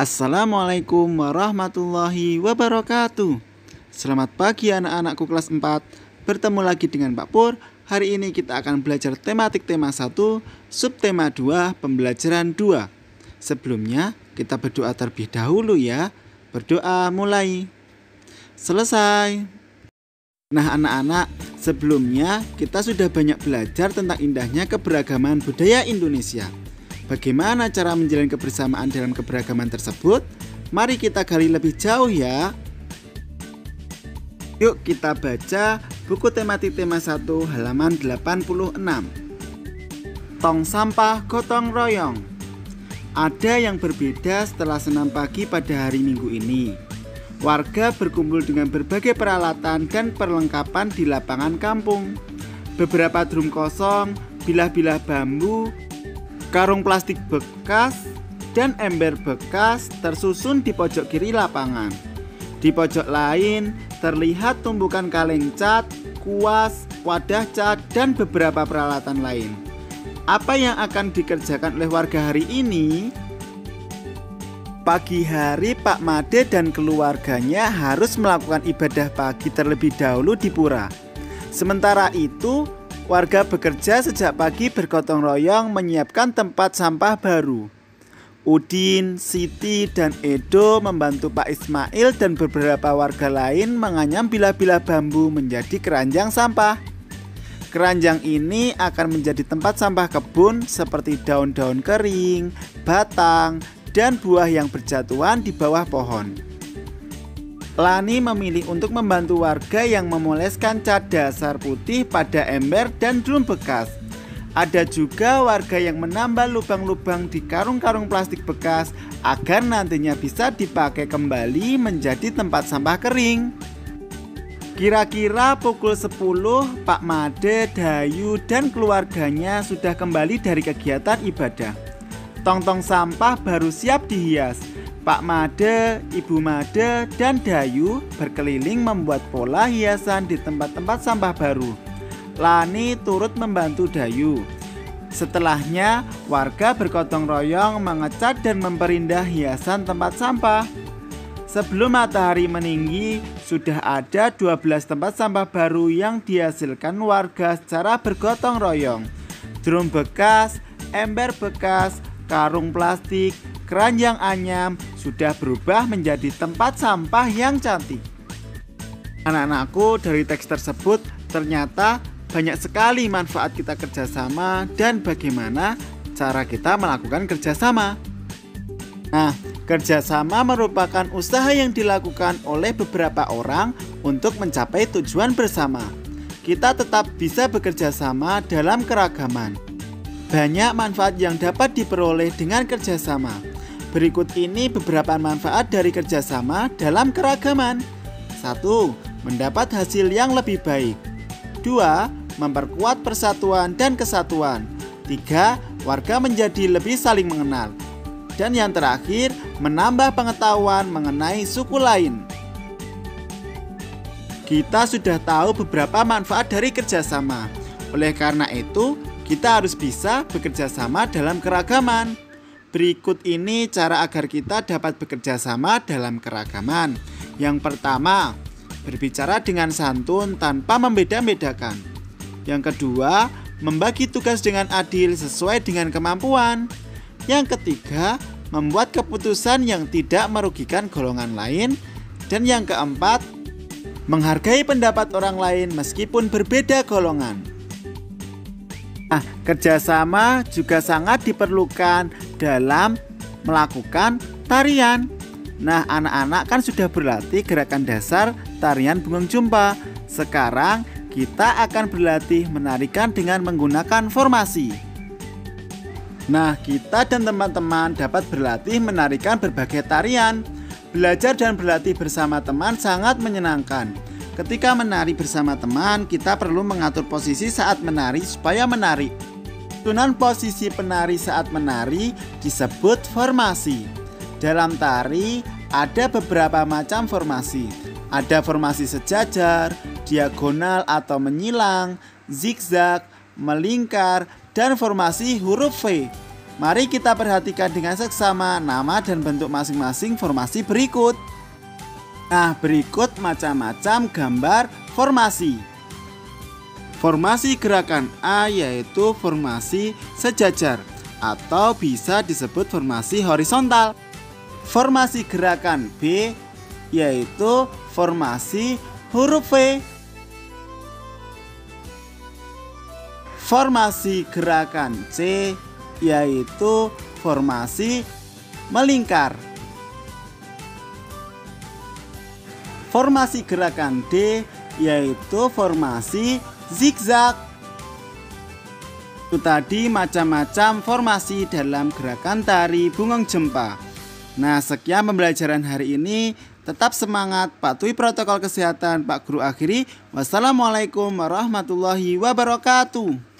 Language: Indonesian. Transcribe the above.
Assalamualaikum warahmatullahi wabarakatuh. Selamat pagi anak-anakku kelas 4. Bertemu lagi dengan Pak Pur. Hari ini kita akan belajar tematik tema 1, subtema 2, pembelajaran 2. Sebelumnya kita berdoa terlebih dahulu ya. Berdoa mulai. Selesai. Nah anak-anak, sebelumnya kita sudah banyak belajar tentang indahnya keberagaman budaya Indonesia. Bagaimana cara menjalin kebersamaan dalam keberagaman tersebut? Mari kita gali lebih jauh ya. Yuk kita baca buku tematik tema 1 halaman 86. Tong sampah gotong royong. Ada yang berbeda setelah senam pagi pada hari Minggu ini. Warga berkumpul dengan berbagai peralatan dan perlengkapan di lapangan kampung. Beberapa drum kosong, bilah-bilah bambu, karung plastik bekas, dan ember bekas tersusun di pojok kiri lapangan. Di pojok lain terlihat tumpukan kaleng cat, kuas, wadah cat, dan beberapa peralatan lain. Apa yang akan dikerjakan oleh warga hari ini? Pagi hari Pak Made dan keluarganya harus melakukan ibadah pagi terlebih dahulu di pura. Sementara itu, warga bekerja sejak pagi bergotong royong menyiapkan tempat sampah baru. Udin, Siti, dan Edo membantu Pak Ismail dan beberapa warga lain menganyam bilah-bilah bambu menjadi keranjang sampah. Keranjang ini akan menjadi tempat sampah kebun seperti daun-daun kering, batang, dan buah yang berjatuhan di bawah pohon. Lani memilih untuk membantu warga yang memoleskan cat dasar putih pada ember dan drum bekas. Ada juga warga yang menambah lubang-lubang di karung-karung plastik bekas agar nantinya bisa dipakai kembali menjadi tempat sampah kering. Kira-kira pukul 10, Pak Made, Dayu, dan keluarganya sudah kembali dari kegiatan ibadah. Tong-tong sampah baru siap dihias. Pak Made, Ibu Made, dan Dayu berkeliling membuat pola hiasan di tempat-tempat sampah baru. Lani turut membantu Dayu. Setelahnya, warga bergotong royong mengecat dan memperindah hiasan tempat sampah. Sebelum matahari meninggi, sudah ada 12 tempat sampah baru yang dihasilkan warga secara bergotong royong. Drum bekas, ember bekas, karung plastik, keranjang anyam sudah berubah menjadi tempat sampah yang cantik. Anak-anakku, dari teks tersebut ternyata banyak sekali manfaat kita kerjasama dan bagaimana cara kita melakukan kerjasama. Nah, kerjasama merupakan usaha yang dilakukan oleh beberapa orang untuk mencapai tujuan bersama. Kita tetap bisa bekerja sama dalam keragaman. Banyak manfaat yang dapat diperoleh dengan kerjasama. Berikut ini beberapa manfaat dari kerjasama dalam keragaman. 1. Mendapat hasil yang lebih baik. 2. Memperkuat persatuan dan kesatuan. 3. Warga menjadi lebih saling mengenal. Dan yang terakhir, menambah pengetahuan mengenai suku lain. Kita sudah tahu beberapa manfaat dari kerjasama. Oleh karena itu, kita harus bisa bekerja sama dalam keragaman. Berikut ini cara agar kita dapat bekerja sama dalam keragaman. Yang pertama, berbicara dengan santun tanpa membeda-bedakan. Yang kedua, membagi tugas dengan adil sesuai dengan kemampuan. Yang ketiga, membuat keputusan yang tidak merugikan golongan lain. Dan yang keempat, menghargai pendapat orang lain meskipun berbeda golongan. Nah, kerjasama juga sangat diperlukan dalam melakukan tarian. Nah, anak-anak kan sudah berlatih gerakan dasar tarian Bungung Jumpa. Sekarang kita akan berlatih menarikan dengan menggunakan formasi. Nah, kita dan teman-teman dapat berlatih menarikan berbagai tarian. Belajar dan berlatih bersama teman sangat menyenangkan. Ketika menari bersama teman, kita perlu mengatur posisi saat menari supaya menarik. Susunan posisi penari saat menari disebut formasi. Dalam tari, ada beberapa macam formasi. Ada formasi sejajar, diagonal atau menyilang, zigzag, melingkar, dan formasi huruf V. Mari kita perhatikan dengan seksama nama dan bentuk masing-masing formasi berikut. Nah, berikut macam-macam gambar formasi. Formasi gerakan A yaitu formasi sejajar atau bisa disebut formasi horizontal. Formasi gerakan B yaitu formasi huruf V. Formasi gerakan C yaitu formasi melingkar. Formasi gerakan D yaitu formasi zigzag. Itu tadi macam-macam formasi dalam gerakan tari Bungong Jempa. Nah, sekian pembelajaran hari ini. Tetap semangat, patuhi protokol kesehatan. Pak Guru akhiri. Wassalamualaikum warahmatullahi wabarakatuh.